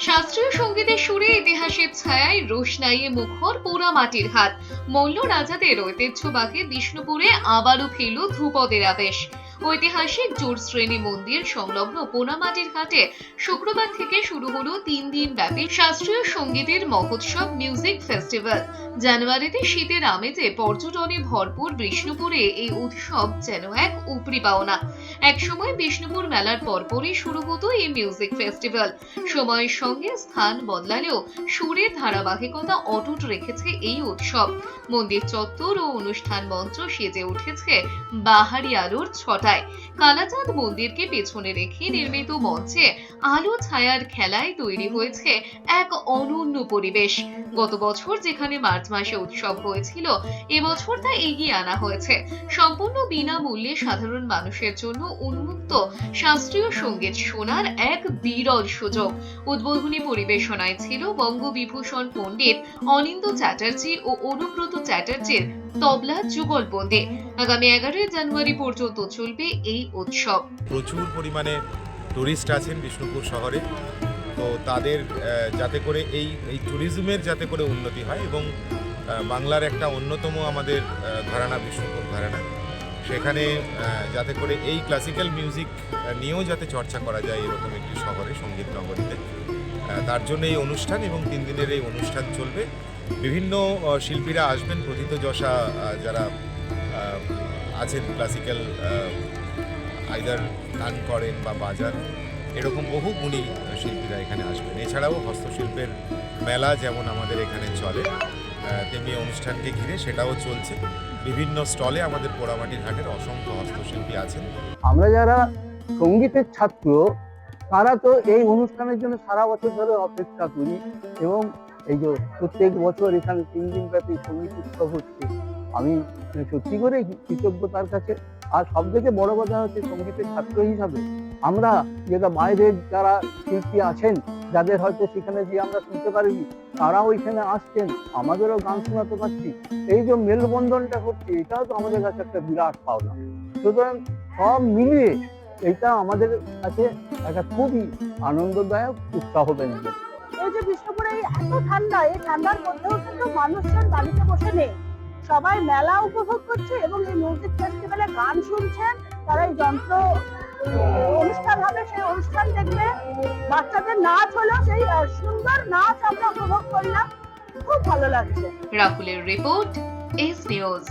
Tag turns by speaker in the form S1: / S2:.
S1: শাস্ত্রীয় সঙ্গীতের সুরে ইতিহাসের ছায়ায় রোশনাইয়ে মুখর পোড়ামাটির হাট। মল্ল রাজাদের ঐতিহ্যবাহী বিষ্ণুপুরে আবারও ফিরল ধ্রুপদের আবেশ। ঐতিহাসিক জোড়শ্রেণী মন্দির সংলগ্ন পোড়ামাটির হাটে শুক্রবার থেকে শুরু হলো 3 দিন ব্যাপী শাস্ত্রীয় সঙ্গীতের মহোৎসব মিউজিক ফেস্টিভ্যাল। জানুয়ারিতে শীতের আমেজে পর্যটনে ভরপুর বিষ্ণুপুরে এই উৎসব যেন এক উপরি পাওনা। একসময় বিষ্ণুপুর মেলার পরপরই শুরু হতো এই মিউজিক ফেস্টিভ্যাল। সময়ের সঙ্গে স্থান বদলালেও সুরের ধারাবাহিকতা অটুট রেখেছে এই উৎসব। মন্দির চত্বর ও অনুষ্ঠান মঞ্চ সেজে উঠেছে বাহারি আলোর ছটায়। কালাচাঁদ মন্দিরকে পেছনে রেখে নির্মিত মঞ্চে আলো ছায়ার খেলায় তৈরি হয়েছে এক অনন্য পরিবেশ। গত বছর যেখানে মার্চ মাসে উৎসব হয়েছিল, এবছর তা এগিয়ে আনা হয়েছে। সম্পূর্ণ বিনামূল্যে সাধারণ মানুষের জন্য উন্মুক্ত শাস্ত্রীয় সঙ্গীত শোনার এক বিরল সুযোগ। উদ্বোধনী পরিবেশনায় ছিল বঙ্গবিভূষণ পণ্ডিত অনিন্দ্য চ্যাটার্জি ও অনুব্রত চ্যাটার্জির তবলা যুগলবন্দি। আগামী 11 জানুয়ারি পর্যন্ত চলবে এই উৎসব।
S2: প্রচুর পরিমাণে টুরিস্ট আছেন বিষ্ণুপুর শহরে, তো তাদের যাতে করে এই ট্যুরিজমের যাতে করে উন্নতি হয় এবং বাংলার একটা অন্যতম আমাদের ঘরানা বিষ্ণুপুর ঘরানা, সেখানে যাতে করে এই ক্লাসিক্যাল মিউজিক নিয়েও যাতে চর্চা করা যায় এরকম একটি শহরে, সঙ্গীত নগরীতে, তার জন্য এই অনুষ্ঠান এবং 3 দিনের এই অনুষ্ঠান চলবে। বিভিন্ন শিল্পীরা আসবেন, প্রথিতযশা যারা আছেন ক্লাসিক্যাল আইদার গান করেন বা বাজান, এরকম বহু গুণী শিল্পীরা এখানে আসবেন। এছাড়াও হস্তশিল্পের মেলা যেমন আমাদের এখানে চলে, তেমনি অনুষ্ঠানকে ঘিরে সেটাও চলছে। বিভিন্ন স্টলে আমাদের পোড়ামাটির হাটের অসংখ্য হস্তশিল্পী আছেন।
S3: আমরা যারা সঙ্গীতের ছাত্র, তারা তো এই অনুষ্ঠানের জন্য সারা বছর ধরে অপেক্ষা করি এবং এই যে প্রত্যেক বছর এখানে 3 দিন ব্যাপী সঙ্গীত উৎসব হচ্ছে, আমি সত্যি করে কৃতজ্ঞতার কাছে। আর সব থেকে বড় কথা হচ্ছে, সঙ্গীতের ছাত্র হিসাবে আমরা যেটা বাইরের যারা শিল্পী আছেন, যাদের হয়তো সেখানে গিয়ে আমরা শুনতে পারিনি, তারাও এখানে আসছেন, আমাদেরও গান শোনাতে পারছি। এই যে মেলবন্ধনটা হচ্ছে, এটাও তো আমাদের কাছে একটা বিরাট পাওনা। সুতরাং সব মিলিয়ে এটা আমাদের কাছে একটা খুবই আনন্দদায়ক, উৎসাহ ব্যঞ্জক।
S4: এই যে বিষ্ণুপুরে এত ঠান্ডা, এই ঠান্ডার মধ্যেও কিন্তু মানুষজন বাড়িতে বসে নেই, সবাই মেলা উপভোগ করছে এবং এই মিউজিক ফেস্টিভ্যালে গান শুনছেন। তারা এই যন্ত্র অনুষ্ঠান হবে, সেই অনুষ্ঠান দেখবে। বাচ্চাদের নাচ হলো, সেই সুন্দর নাচ আমরা উপভোগ করলাম, খুব ভালো লাগছে।
S1: রাহুলের রিপোর্ট, এস নিউজ।